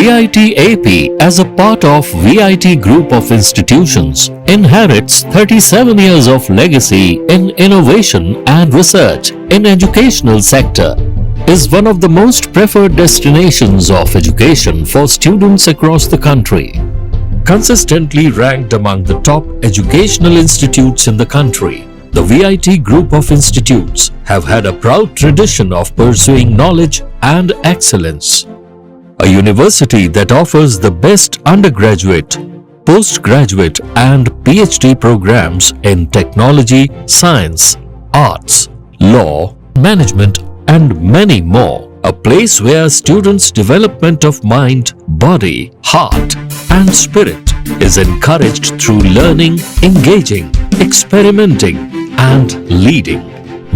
VIT AP, as a part of VIT Group of Institutions, inherits 37 years of legacy in innovation and research in educational sector, is one of the most preferred destinations of education for students across the country. Consistently ranked among the top educational institutes in the country, the VIT Group of Institutes have had a proud tradition of pursuing knowledge and excellence. A university that offers the best undergraduate, postgraduate and PhD programs in technology, science, arts, law, management and many more. A place where students' development of mind, body, heart and spirit is encouraged through learning, engaging, experimenting and leading.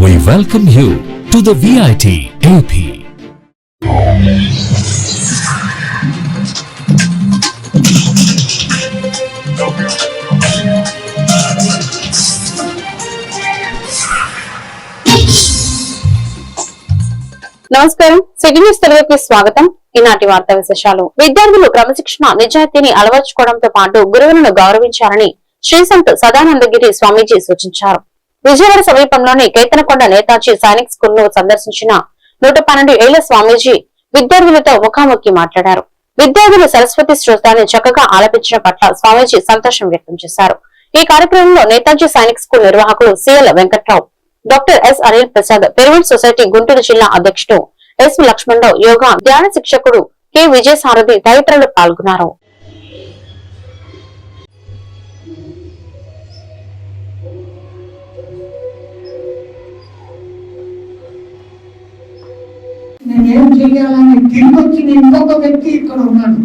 We welcome you to the VIT AP. నమస్కారం, city news తెలుగుకి స్వాగతం. ఈనాటి వార్తా విశేషాలు. విద్యార్థులు క్రమశిక్షణ, నిజాయితీని అలవర్చుకోవడంతో పాటు గురువులను గౌరవించాలని శ్రీ సంత్ సదానందగిరి స్వామీజీ సూచించారు. విజయవాడ సమీపంలోని కేతనకొండ నేతాజీ సైనిక్ స్కూల్ ను సందర్శించిన 112 ఏళ్ల స్వామీజీ విద్యార్థులతో ముఖాముఖి మాట్లాడారు. విద్యార్థులు సరస్వతి స్తోత్రాన్ని చక్కగా ఆలపించడం పట్ల స్వామీజీ సంతోషం వ్యక్తం చేశారు. ఈ కార్యక్రమంలో నేతాజీ సైనిక్ స్కూల్ నిర్వాహకులు CL Venkatrao, doctor yes Anil Prasad, pyramid society Guntur జిల్లా అధ్యక్షుడు ఎస్ లక్ష్మణరావు, యోగా ధ్యాన శిక్షకుడు కె విజయసారథి తదితరులు పాల్గొన్నారు. నేనేం చెయ్యాలని తిరిగి వచ్చి ఇంకొక వ్యక్తి ఇక్కడ ఉన్నాడు.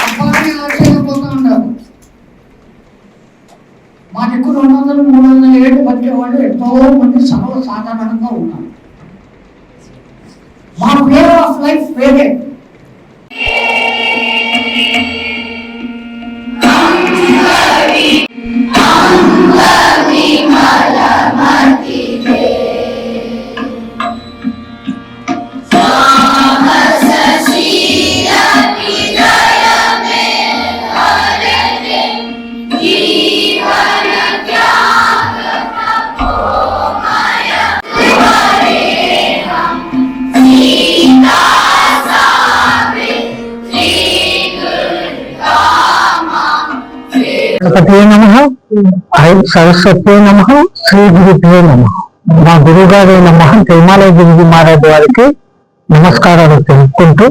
అబ్బాయిని ఆశ్చర్యపోతా ఉన్నారు. మా దగ్గర 200-300 ఏళ్ళు బతికేవాళ్ళు ఎంతో మంది సర్వసాధారణంగా ఉన్నారు. మా వే ఆఫ్ లైఫ్ వేరే. సరస్వతి నమః, శ్రీ గురుభ్యో నమః. మా గురువు గారైన మహంత్ హిమాలయ గురుజీ మహారాజ్ వారికి నమస్కారాలు తెలుపుకుంటూ,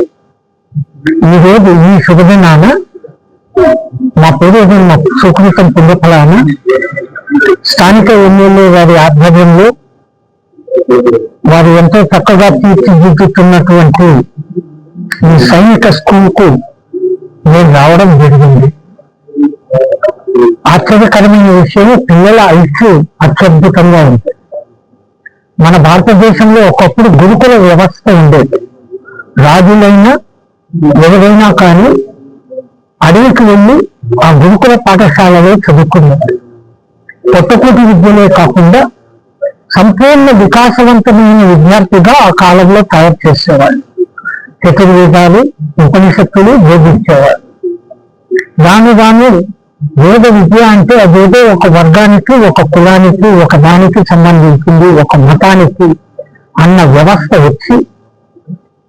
ఈరోజు ఈ శుభదినాన మా పూర్వజన్మ సుకృతం పుణ్యఫలాన స్థానిక ఎమ్మెల్యే వారి ఆధ్వర్యంలో వారు ఎంతో చక్కగా తీర్చిదిద్దుతున్నటువంటి ఈ సైనిక స్కూల్ కు నేను రావడం జరిగింది. ఆశ్చర్యకరమైన విషయం, పిల్లల ఐక్యూ అత్యద్భుతంగా ఉంది. మన భారతదేశంలో ఒకప్పుడు గురుకుల వ్యవస్థ ఉండేది. రాజులైనా ఎవరైనా కానీ అడవికి వెళ్ళి ఆ గురుకుల పాఠశాలలో చదువుకున్నారు. పొట్టకూటి విద్యలే కాకుండా సంపూర్ణ వికాసవంతమైన విద్యార్థిగా ఆ కాలంలో తయారు చేసేవాళ్ళు. చతుర్వేదాలు, ఉపనిషత్తులు బోధించేవాళ్ళు. దాని వేద విద్య అంటే అదేదో ఒక వర్గానికి, ఒక కులానికి, ఒక దానికి సంబంధించింది, ఒక మతానికి అన్న వ్యవస్థ వచ్చి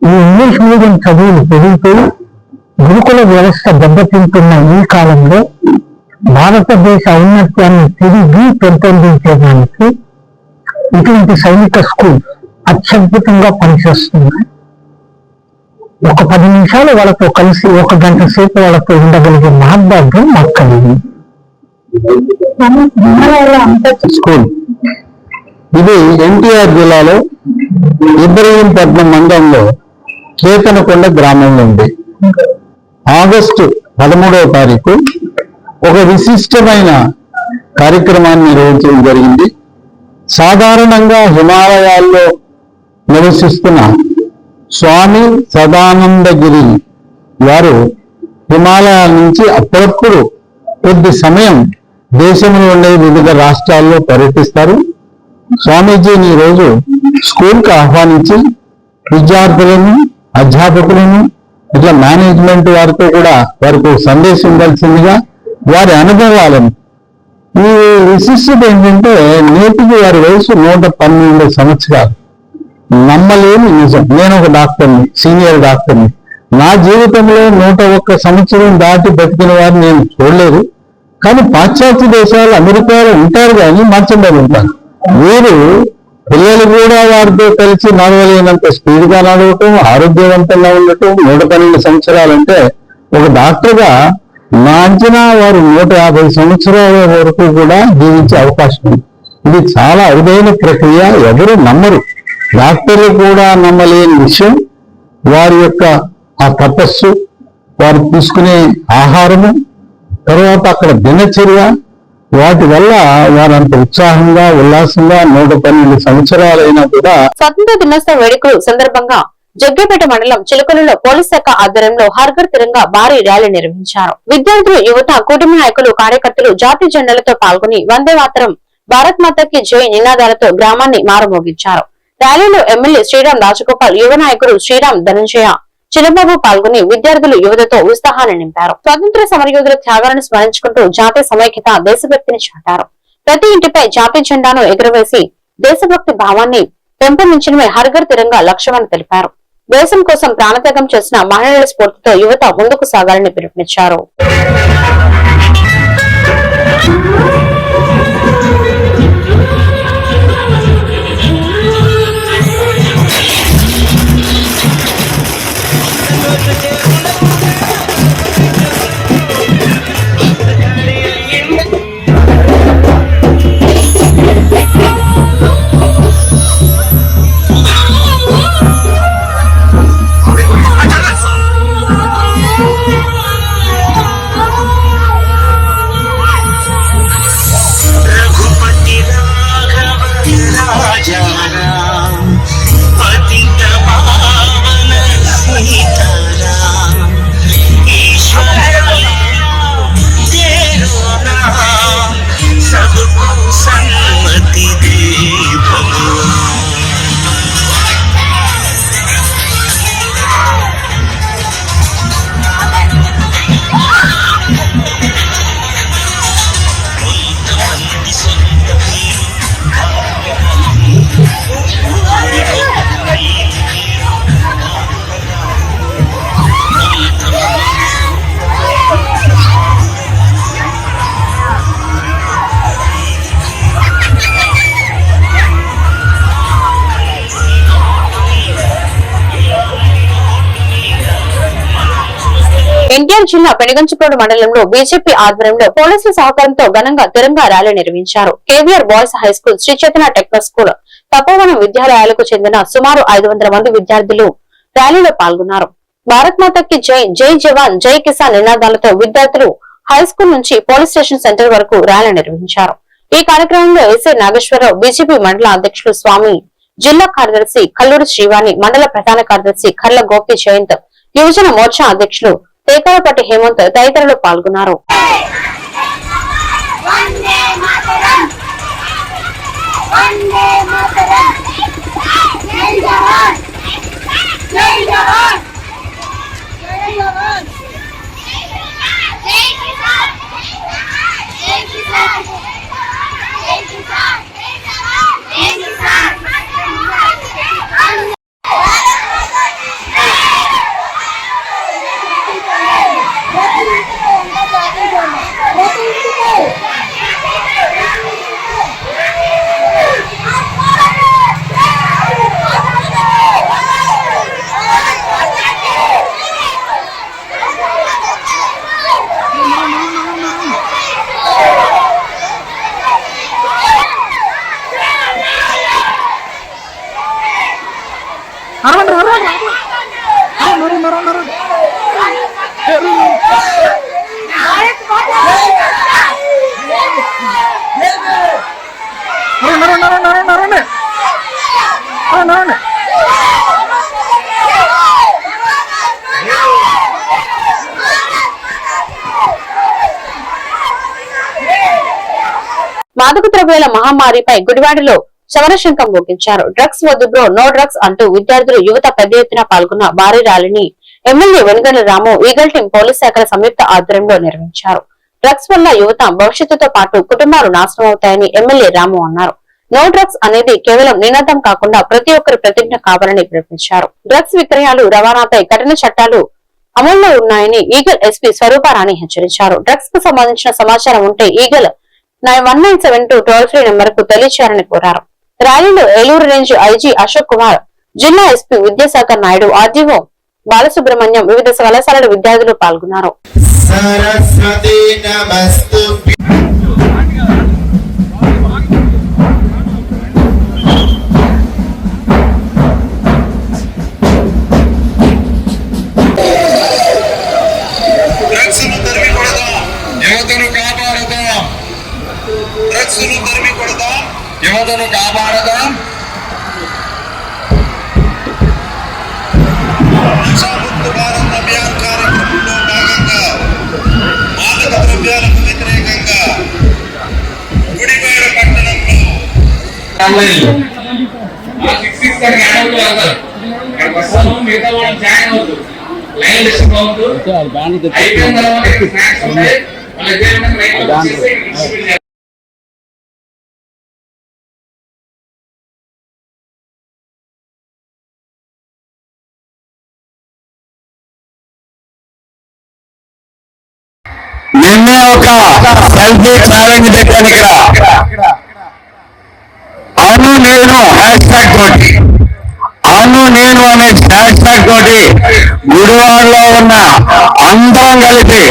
ఈ ఇంగ్లీష్ మీడియం చదువులు పెరిగిపోయి గురుకుల వ్యవస్థ దెబ్బతింటున్న ఈ కాలంలో భారతదేశ ఔన్నత్యాన్ని తిరిగి పెంపొందించడానికి ఇటువంటి సైనిక స్కూల్ అత్యద్భుతంగా పనిచేస్తున్నాయి. ఒక 10 నిమిషాలు వాళ్ళతో కలిసి 1 గంట సేపు వాళ్ళతో ఉండగలిగే మహద్భాగ్యం మాకు కలిగింది. స్కూల్ ఇది ఎన్టీఆర్ జిల్లాలో ఇబ్రహీంపట్నం మండలంలో కేతనకొండ గ్రామంలో ఉంది. ఆగస్టు 13వ తారీఖు ఒక విశిష్టమైన కార్యక్రమాన్ని నిర్వహించడం జరిగింది. సాధారణంగా హిమాలయాల్లో నివసిస్తున్న స్వామి సదానందగిరి వారు హిమాలయాల నుంచి అప్పుడప్పుడు కొద్ది సమయం దేశంలో ఉండే వివిధ రాష్ట్రాల్లో పర్యటిస్తారు. స్వామీజీని ఈరోజు స్కూల్కి ఆహ్వానించి విద్యార్థులను, అధ్యాపకులను, ఇట్లా మేనేజ్మెంట్ వారితో కూడా వారికి సందేశం ఇవ్వాల్సిందిగా వారి అనుభవాలను. ఈ విశిష్టత ఏంటంటే నేటికి వారి వయసు 112 సంవత్సరాలు. నమ్మలేని నిజం. నేను ఒక డాక్టర్ని, సీనియర్ డాక్టర్ని. నా జీవితంలో 101 సంవత్సరం దాటి బతికిన వారిని నేను చూడలేదు. కానీ పాశ్చాత్య దేశాలు, అమెరికాలో ఉంటారు కానీ మంచంలో ఉంటారు. వీరు పిల్లలు కూడా వారితో కలిసి నడవలేనంత స్పీడ్గా నడవటం, ఆరోగ్యవంతంగా ఉండటం. 112 సంవత్సరాలంటే ఒక డాక్టర్గా నా అంచనా వారు 150 సంవత్సరాల వరకు కూడా జీవించే అవకాశం ఉంది. ఇది చాలా అరుదైన ప్రక్రియ. ఎవరు నమ్మరు, డాక్టర్లు కూడా నమ్మలేని విషయం. వారి యొక్క ఆ తపస్సు, వారు తీసుకునే ఆహారము, తర్వాత అక్కడ దినచర్య, వాటి వల్ల వారంత ఉత్సాహంగా, ఉల్లాసంగా 112 సంవత్సరాలైనా కూడా. స్వతంత్ర దినోత్సవ వేడుకలు సందర్భంగా జగ్గేపేట మండలం చిలుకలలో పోలీస్ శాఖ ఆధ్వర్యంలో హర్ఘర్ తిరంగా భారీ ర్యాలీ నిర్వహించారు. విద్యార్థులు, యువత, కుటుంబ నాయకులు, కార్యకర్తలు జాతీయ జెండాలతో పాల్గొని వందే మాతరం, భారత్ మాతకి జై నినాదాలతో గ్రామాన్ని మారుమోగించారు. ర్యాలీలో ఎమ్మెల్యే శ్రీరామ్ రాజగోపాల్, యువ నాయకులు శ్రీరామ్ ధనంజయ, చిన్నబాబు పాల్గొని విద్యార్థులు, యువతతో ఉత్సాహాన్ని నింపారు. స్వతంత్ర సమరయోధుల త్యాగాలను స్మరించుకుంటూ జాతీయ సమైక్యత, దేశభక్తిని చాటారు. ప్రతి ఇంటిపై జాతీయ జెండాను ఎగురవేసి దేశభక్తి భావాన్ని పెంపొందించడమే హర్ఘర్ తిరంగా లక్ష్యమని తెలిపారు. దేశం కోసం ప్రాణత్యాగం చేసిన మహిళల స్ఫూర్తితో యువత ముందుకు సాగాలని పిలుపునిచ్చారు. ఎన్టీఆర్ జిల్లా పెనుగంచిప్రోలు మండలంలో బీజేపీ ఆధ్వర్యంలో పోలీసుల సహకారంతో ఘనంగా తిరంగా ర్యాలీ నిర్వహించారు. KVR boys high school, Shri Chaitanya techno school, Tapovanam విద్యాలయాలకు చెందిన సుమారు 500 మంది విద్యార్థులు ర్యాలీలో పాల్గొన్నారు. భారత్ మాతకి జై, జై జవాన్, జై కిసాన్ నినాదాలతో విద్యార్థులు హై స్కూల్ నుంచి పోలీస్ స్టేషన్ సెంటర్ వరకు ర్యాలీ నిర్వహించారు. ఈ కార్యక్రమంలో ఎస్ఐ నాగేశ్వరరావు, బీజేపీ మండల అధ్యక్షులు స్వామి, జిల్లా కార్యదర్శి కల్లూరి శ్రీవాణి, మండల ప్రధాన కార్యదర్శి కర్ల గోపి జయంత్, యువజన మోర్చా అధ్యక్షులు తేకాలపట్టి హేమంత్ తదితరులు పాల్గొన్నారు. మాదక ద్రవ్యాల మహమ్మారిపై గుడివాడలో సమరశంఖం మోగించారు. డ్రగ్స్ వద్దు బ్రో, నో డ్రగ్స్ అంటూ విద్యార్థులు యువత పెద్ద ఎత్తున పాల్గొన్న భారీ ర్యాలీని ఎమ్మెల్యే వెనుగండ్ల రాము, ఈగల్ టీం, పోలీస్ శాఖల సంయుక్త ఆధ్వర్యంలో నిర్వహించారు. డ్రగ్స్ వల్ల యువత భవిష్యత్తుతో పాటు కుటుంబాలు నాశనం అవుతాయని ఎమ్మెల్యే రాము అన్నారు. నో డ్రగ్స్ అనేది కేవలం నినాదం కాకుండా ప్రతి ఒక్కరి ప్రతిజ్ఞ కావాలని పిలుపునిచ్చారు. డ్రగ్స్ విక్రయాలు, రవాణాపై కఠిన చట్టాలు అమల్లో ఉన్నాయని ఈగల్ ఎస్పీ స్వరూపారాణి హెచ్చరించారు. డ్రగ్స్ కు సంబంధించిన సమాచారం ఉంటే ఈగల్ 1972 టోల్ ఫ్రీ నెంబర్ కు తెలియచేయాలని కోరారు. ర్యాలీలో ఏలూరు రేంజ్ ఐజీ అశోక్ కుమార్, జిల్లా ఎస్పీ విద్యాసాగర్ నాయుడు, ఆర్డీఓ బాలసుబ్రహ్మణ్యం, వివిధ కళాశాలల విద్యార్థులు పాల్గొన్నారు. యువతను కాపాడదాం. నషాముక్త భారత్ అభియాన్ కార్యక్రమంలో భాగంగా మాదక ద్రవ్యాలకు వ్యతిరేకంగా గుడివాడ పట్టణంలో నిన్నే ఒక సెల్ఫీ ఛాలెంజ్ పెట్టాను ఇక్కడ. అవును నేను హ్యాష్ ట్యాగ్ తోటి, అవును నేను అనే హ్యాష్ ట్యాగ్ తోటి గుడివాడలో ఉన్న అందరం కలిపి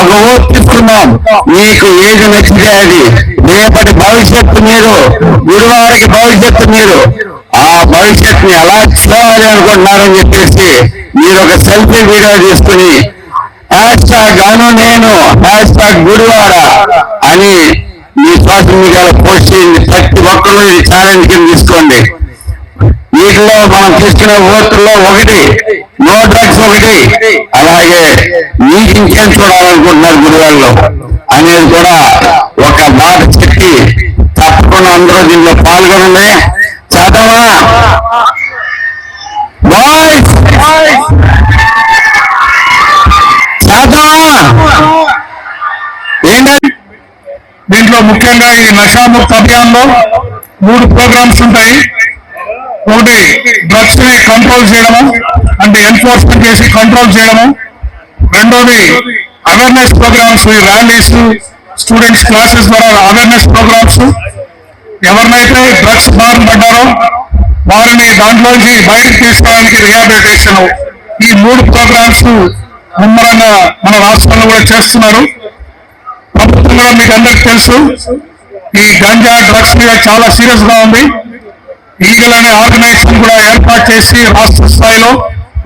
ఒక ఓటు తీసుకున్నాం. మీకు ఏది నచ్చితే అది, రేపటి భవిష్యత్తు మీరు, గుడివాడకి భవిష్యత్తు మీరు, ఆ భవిష్యత్తుని ఎలా చూడాలి అనుకుంటున్నారని చెప్పేసి మీరు ఒక సెల్ఫీ వీడియో తీసుకుని హ్యాష్ ట్యాగ్ అను నేను, హ్యాష్ ట్యాగ్ గుడివాడ అని మీ సోషల్ మీడియాలో పోస్ట్ చేయండి. ప్రతి ఒక్కరు ఇది ఛాలెంజ్ కింద తీసుకోండి. వీటిలో మనం తీసుకునే ఓట్లలో ఒకటి నో డ్రగ్స్, ఒకటి అలాగే మీకు ఇంకేం చూడాలనుకుంటున్నారు గుడివాడలో అనేది కూడా ఒక మాట చెప్పి తప్పకుండా అందరూ దీనిలో పాల్గొనండి. చదవా బాయ్స్, దీంట్లో ముఖ్యంగా ఈ నషాముక్త అభియాన్ లో 3 ప్రోగ్రామ్స్ ఉంటాయి. ఒకటి డ్రగ్స్ ని కంట్రోల్ చేయడము, అంటే ఎన్ఫోర్స్మెంట్ చేసి కంట్రోల్ చేయడము. రెండోది awareness programmes, rallies, students classes ద్వారా అవేర్నెస్ ప్రోగ్రామ్స్. ఎవరినైతే డ్రగ్స్ బారిన పడ్డారో వారిని దాంట్లోంచి బయటకు తీసుకోవడానికి రిహాబిలిటేషన్. ఈ 3 ప్రోగ్రామ్స్ ముమ్మరంగా మన రాష్ట్రంలో కూడా చేస్తున్నారు. ప్రభుత్వం కూడా మీకు అందరికీ తెలుసు ఈ గంజా డ్రగ్స్ మీద చాలా సీరియస్ గా ఉంది. ఈగల్ అనే ఆర్గనైజేషన్ కూడా ఏర్పాటు చేసి రాష్ట్ర స్థాయిలో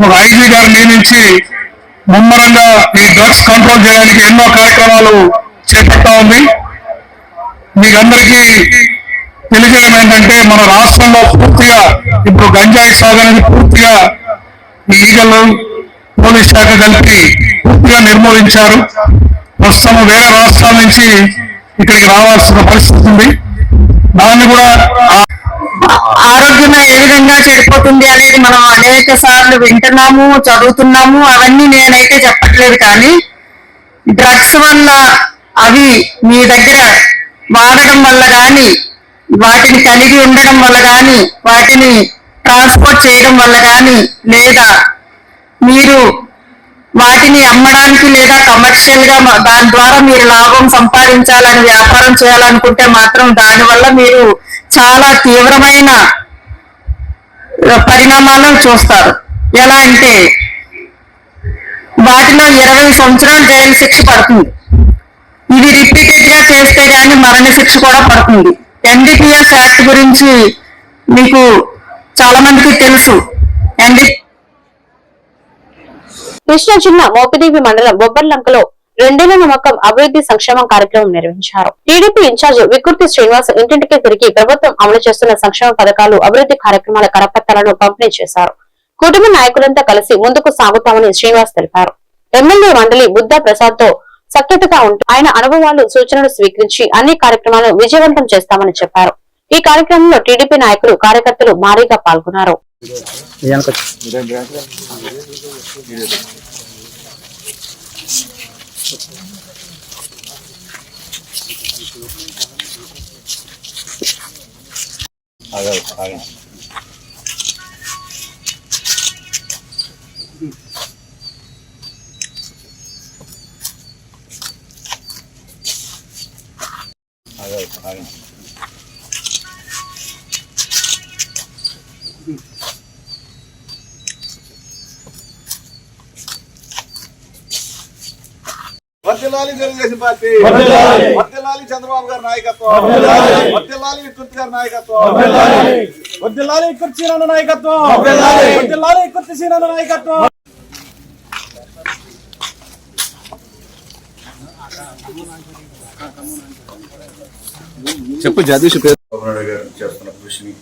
ఒక ఐజీ గారు నియమించి ముమ్మరంగా ఈ డ్రగ్స్ కంట్రోల్ చేయడానికి ఎన్నో కార్యక్రమాలు చేపడతా ఉంది. మీకందరికీ తెలియజేయడం ఏంటంటే మన రాష్ట్రంలో పూర్తిగా ఇప్పుడు గంజాయి సాగు అనేది పూర్తిగా ఈ ఈగలు, పోలీస్ శాఖ కలిపి పూర్తిగా నిర్మూలించారు. ప్రస్తుతం వేరే రాష్ట్రాల నుంచి ఇక్కడికి రావాల్సిన పరిస్థితి ఉంది. దాన్ని కూడా ఆరోగ్యం ఏ విధంగా చెడిపోతుంది అనేది మనం అనేక సార్లు వింటున్నాము, చదువుతున్నాము. అవన్నీ నేనైతే చెప్పట్లేదు, కానీ డ్రగ్స్ వల్ల అవి మీ దగ్గర వాడడం వల్ల కానీ, వాటిని కలిగి ఉండడం వల్ల కానీ, వాటిని ట్రాన్స్పోర్ట్ చేయడం వల్ల కానీ, లేదా మీరు వాటిని అమ్మడానికి లేదా కమర్షియల్ గా దాని ద్వారా మీరు లాభం సంపాదించాలని, వ్యాపారం చేయాలనుకుంటే మాత్రం దానివల్ల మీరు చాలా తీవ్రమైన పరిణామాలను చూస్తారు. ఎలా అంటే వాటిలో 20 సంవత్సరాలు జైలు శిక్ష పడుతుంది. ఇది రిపీటెడ్ గా చేస్తే గానీ మరణ శిక్ష కూడా పడుతుంది. NDPS యాక్ట్ గురించి మీకు చాలా మందికి తెలుసు. కృష్ణా జిల్లా మోపిదేవి మండలం బొబ్బర్లంకలో 2 నమ్మకం అభివృద్ధి సంక్షేమం కార్యక్రమం నిర్వహించారు. టీడీపీ ఇన్ఛార్జ్ వికృతి శ్రీనివాస్ ఇంటింటికి తిరిగి ప్రభుత్వం అమలు చేస్తున్న సంక్షేమ పథకాలు, అభివృద్ధి కార్యక్రమాల కరపత్రాలను పంపిణీ చేశారు. కుటుంబ నాయకులంతా కలిసి ముందుకు సాగుతామని శ్రీనివాస్ తెలిపారు. ఎమ్మెల్యే మండలి బుద్ధా ప్రసాద్ తో సఖ్యతగా ఉంటూ ఆయన అనుభవాలు, సూచనలు స్వీకరించి అన్ని కార్యక్రమాలను విజయవంతం చేస్తామని చెప్పారు. ఈ కార్యక్రమంలో టీడీపీ నాయకులు కార్యకర్తలు భారీగా పాల్గొన్నారు. వర్ధిల్లాలి తెలుగుదేశం పార్టీ, వర్ధిల్లాలి చంద్రబాబు గారి నాయకత్వం, వర్ధిల్లాలి వికృతి గారి నాయకత్వం, వర్ధిల్లాలి వికృతి సీనన్న నాయకత్వం, వర్ధిల్లాలి వికృతి సీనన్న నాయకత్వం. చెప్పు జగదీష్ చంద్రబాబు నాయుడు గారు చేస్తున్న కృషిని,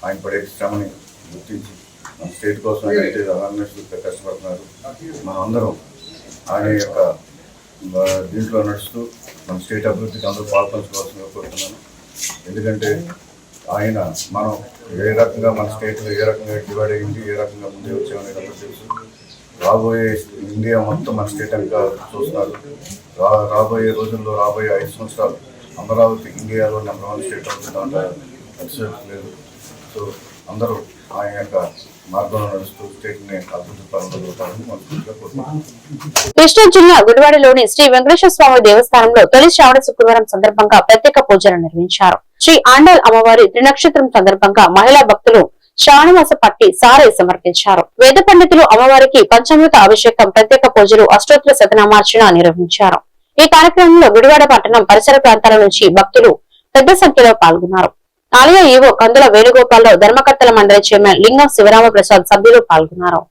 ఆయన పడే శ్రమని గుర్తించి మన స్టేట్ కోసం అయితే అవేర్నెస్ కష్టపడుతున్నారు. మనం అందరం ఆయన యొక్క దీంట్లో నడుస్తూ మన స్టేట్ అభివృద్ధికి అందరూ పాల్పంచుకోవాల్సిందిగా కోరుతున్నాను. ఎందుకంటే ఆయన మనం ఏ రకంగా మన స్టేట్లో ఏ రకంగా డివైడ్ అయ్యింది, ఏ రకంగా ముందే వచ్చామనేది అందరూ తెలుసు. రాబోయే ఇండియా మొత్తం మన స్టేట్ అంతా చూస్తున్నారు. రాబోయే రోజుల్లో, రాబోయే 5 సంవత్సరాలు అమరావతి ఇండియాలో నంబర్ 1 స్టేట్ అవుతుందంటే అతిశయోక్తి లేదు. సో అందరూ ఆయన యొక్క మార్గంలో నడుస్తూ స్టేట్ ని అభివృద్ధి పరంగా మనస్ఫూర్తిగా కోరుతున్నాను. కృష్ణా జిల్లా గుడివాడలోని శ్రీ వెంకటేశ్వర స్వామి దేవస్థానంలో తొలి శ్రావణ శుక్రవారం సందర్భంగా ప్రత్యేక పూజలు నిర్వహించారు. శ్రీ ఆండాల్ అమ్మవారి త్రినక్షత్రం సందర్భంగా మహిళా భక్తులు శ్రావణమాస పట్టి సారే సమర్పించారు. వేద పండితులు అమ్మవారికి పంచామృత అభిషేకం, ప్రత్యేక పూజలు, అష్టోత్తర శతనామార్చన నిర్వహించారు. ఈ కార్యక్రమంలో గుడివాడ పట్టణం పరిసర ప్రాంతాల నుంచి భక్తులు పెద్ద సంఖ్యలో పాల్గొన్నారు. ఆలయ ఈవో కందుల వేణుగోపాలరావు, ధర్మకర్తల మండలి చైర్మన్ లింగం శివరామ ప్రసాద్ సభ్యులు పాల్గొన్నారు.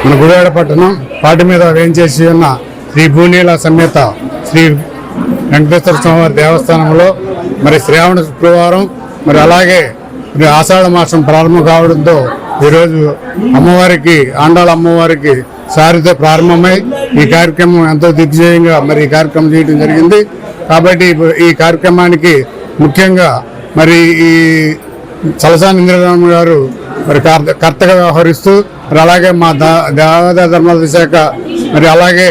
మన గుడివాడ పట్టణం పాటి మీద వేయించేసి ఉన్న శ్రీ భూనీల సమేత శ్రీ వెంకటేశ్వర స్వామి దేవస్థానంలో మరి శ్రావణ శుక్రవారం, మరి అలాగే ఆషాఢ మాసం ప్రారంభం కావడంతో ఈరోజు అమ్మవారికి, ఆండాళ్ళ అమ్మవారికి సారితో ప్రారంభమై ఈ కార్యక్రమం ఎంతో దిగ్విజయంగా మరి ఈ కార్యక్రమం చేయడం జరిగింది. కాబట్టి ఈ కార్యక్రమానికి ముఖ్యంగా మరి ఈ చలసాని ఇంద్రరామ గారు మరి కర్తగా వ్యవహరిస్తూ, మరి అలాగే మా దేవాదాయ ధర్మాదాయ శాఖ, మరి అలాగే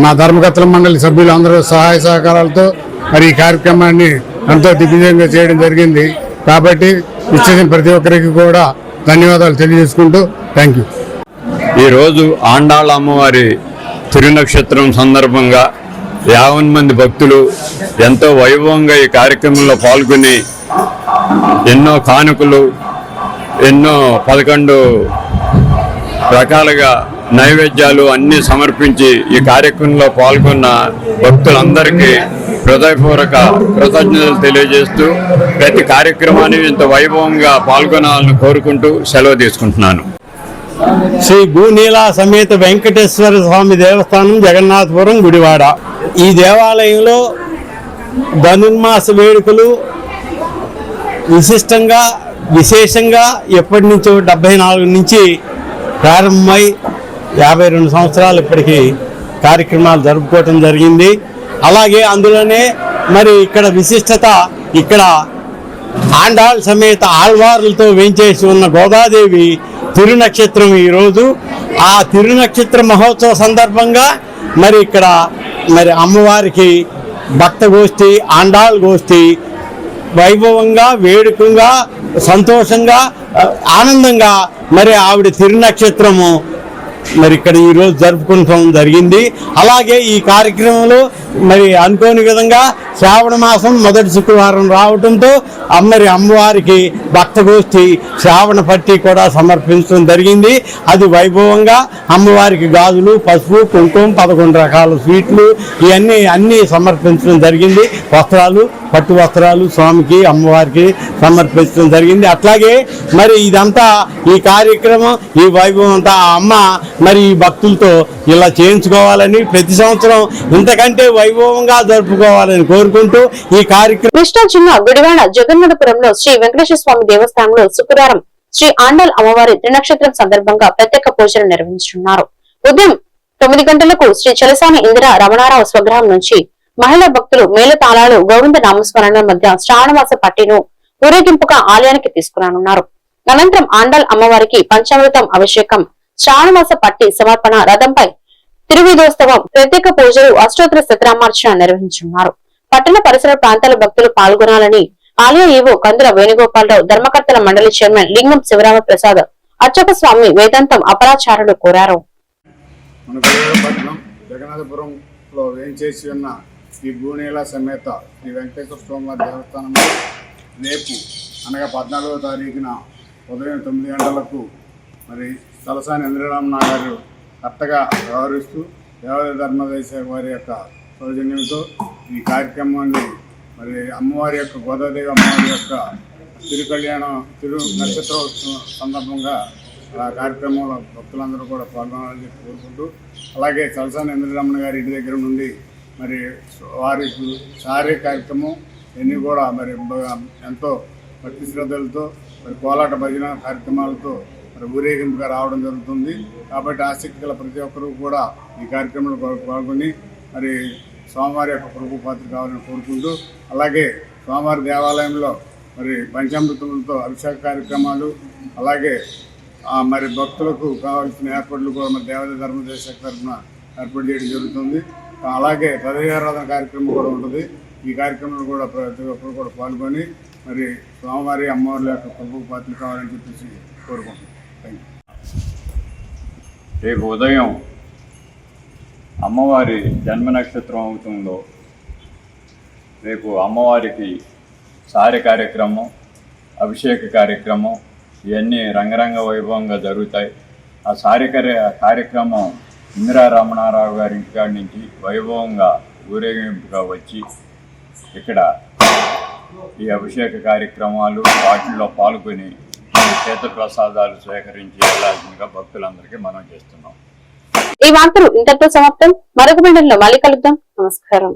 మా ధర్మకర్తల మండలి సభ్యులు అందరూ సహాయ సహకారాలతో మరి ఈ కార్యక్రమాన్ని ఎంతో దిగ్విజయంగా చేయడం జరిగింది. కాబట్టి ఇచ్చేసిన ప్రతి ఒక్కరికి కూడా ధన్యవాదాలు తెలియజేసుకుంటూ థ్యాంక్ యూ. ఈరోజు ఆండాళ్ళ అమ్మవారి తిరునక్షత్రం సందర్భంగా 50 మంది భక్తులు ఎంతో వైభవంగా ఈ కార్యక్రమంలో పాల్గొని ఎన్నో కానుకలు, ఎన్నో 11 రకాలుగా నైవేద్యాలు అన్నీ సమర్పించి ఈ కార్యక్రమంలో పాల్గొన్న భక్తులందరికీ హృదయపూర్వక కృతజ్ఞతలు తెలియజేస్తూ ప్రతి కార్యక్రమాన్ని ఇంత వైభవంగా పాల్గొనాలని కోరుకుంటూ సెలవు తీసుకుంటున్నాను. శ్రీ భూనీల సమేత వెంకటేశ్వర స్వామి దేవస్థానం, జగన్నాథపురం, గుడివాడ. ఈ దేవాలయంలో ధనుర్మాస వేడుకలు విశేషంగా ఎప్పటి నుంచో 74 నుంచి ప్రారంభమై 52 సంవత్సరాలు ఇప్పటికీ కార్యక్రమాలు జరుపుకోవటం జరిగింది. అలాగే అందులోనే మరి ఇక్కడ విశిష్టత, ఇక్కడ ఆండాళ్ సమేత ఆళ్వార్లతో వేంచేసి ఉన్న గోదాదేవి తిరునక్షత్రం ఈరోజు. ఆ తిరునక్షత్ర మహోత్సవ సందర్భంగా మరి ఇక్కడ మరి అమ్మవారికి భక్త గోష్ఠి, ఆండాళ్ గోష్ఠి వైభవంగా, వేడుకగా, సంతోషంగా, ఆనందంగా మరి ఆవిడ తిరునక్షత్రము మరి ఇక్కడ ఈరోజు జరుపుకుంటాం జరిగింది. అలాగే ఈ కార్యక్రమంలో మరి అనుకోని విధంగా శ్రావణ మాసం మొదటి శుక్రవారం రావడంతో మరి అమ్మవారికి భక్త గోష్ఠి శ్రావణ పట్టి కూడా సమర్పించడం జరిగింది. అది వైభవంగా అమ్మవారికి గాజులు, పసుపు, కుంకుమ, 11 రకాల స్వీట్లు అన్నీ సమర్పించడం జరిగింది. వస్త్రాలు, పట్టు వస్త్రాలు స్వామికి, అమ్మవారికి సమర్పించడం జరిగింది. అట్లాగే మరి ఇదంతా ఈ కార్యక్రమం, ఈ వైభవం అంతా ఆ అమ్మ మరి ఈ భక్తులతో ఇలా చేయించుకోవాలని, ప్రతి సంవత్సరం ఇంతకంటే వైభవంగా జరుపుకోవాలని కోరుకుంటూ ఈ కార్యక్రమం కృష్ణా జిల్లా గుడివాడ జగన్నాథపురంలో శ్రీ వెంకటేశ్వర స్వామి దేవస్థానంలో శుక్రవారం శ్రీ ఆండాళ్ అమ్మవారి త్రినక్షత్రం సందర్భంగా ప్రత్యేక పూజలు నిర్వహించనున్నారు. ఉదయం 9 గంటలకు శ్రీ చలసాని ఇందిరా రమణారావు స్వగ్రహం నుంచి మహిళా భక్తులు మేళతాళాలు, గోవింద నామస్మరణల మధ్య శ్రావణమాస పట్టిను ఊరేగింపుగా ఆలయానికి తీసుకురానున్నారు. అనంతరం ఆండాళ్ అమ్మవారికి పంచామృతం అభిషేకం, శ్రావణమాస పట్టి సమర్పణ, రథంపై తిరువిధోత్సవం, ప్రత్యేక పూజలు, అష్టోత్తర శతనామార్చన నిర్వహించనున్నారు. పట్టణ పరిసర ప్రాంతాల భక్తులు పాల్గొనాలని ఆలయ ఈవో కందుల వేణుగోపాలరావు, ధర్మకర్తల మండలి చైర్మన్ లింగం శివరామ ప్రసాద్, అర్చక స్వామి వేదాంతం అపరాచారులు కోరారు. జగన్నాథపురంలో వేంచేసి ఉన్న శ్రీ భూనీల సమేత శ్రీ వెంకటేశ్వర స్వామి దేవస్థానంలో రేపు అనగా 14వ తారీఖున ఉదయం 9 గంటలకు మరి తలసాని ఇంద్రరామణ గారు కర్తగా వ్యవహరిస్తూ దేవాలయ ధర్మదేశ వారి యొక్క సౌజన్యంతో ఈ కార్యక్రమాన్ని మరి అమ్మవారి యొక్క గోదాదేవి అమ్మవారి యొక్క తిరు నక్షత్రోత్సవం సందర్భంగా ఆ కార్యక్రమంలో భక్తులందరూ కూడా పాల్గొనాలని కోరుకుంటూ, అలాగే తలసాని ఇంద్రరమణ గారి ఇంటి దగ్గర నుండి మరి వారికి సారే కార్యక్రమం ఇవన్నీ కూడా మరి ఎంతో భక్తి శ్రద్ధలతో మరి కోలాట భజన కార్యక్రమాలతో మరి ఊరేగింపుగా రావడం జరుగుతుంది. కాబట్టి ఆసక్తి గల ప్రతి ఒక్కరూ కూడా ఈ కార్యక్రమంలో పాల్గొని మరి స్వామివారి యొక్క కృప పాత్ర కావాలని కోరుకుంటూ, అలాగే స్వామివారి దేవాలయంలో మరి పంచామృతములతో అభిషేక కార్యక్రమాలు, అలాగే మరి భక్తులకు కావాల్సిన ఏర్పాట్లు కూడా మరి దేవాలయ ధర్మదేశ తరఫున ఏర్పాటు చేయడం జరుగుతుంది. అలాగే హృదయారాధన కార్యక్రమం కూడా ఉంటుంది. ఈ కార్యక్రమంలో కూడా ప్రతి ఒక్కరు కూడా పాల్గొని మరి స్వామివారి అమ్మవారి యొక్క కృప పాత్ర కావాలని చెప్పేసి కోరుకుంటున్నాం. రేపు ఉదయం అమ్మవారి జన్మ నక్షత్రం అవుతుందో రేపు అమ్మవారికి సారి కార్యక్రమం, అభిషేక కార్యక్రమం ఇవన్నీ రంగరంగ వైభవంగా జరుగుతాయి. ఆ సారి కార్యక్రమం ఇందిరా రమణారావు గారి ఇంటికాడి నుంచి వైభవంగా ఊరేగింపుగా వచ్చి ఇక్కడ ఈ అభిషేక కార్యక్రమాలు వాటిల్లో పాల్గొని చేత ప్రసాదాలు స్వీకరించి వెళ్లాల్సిందిగా భక్తులందరికీ మనం చేస్తున్నాం. ఈ వార్తలు ఇంతటితో సమాప్తం. మరొక బిల్డర్లో మళ్ళీ కలుద్దాం. నమస్కారం.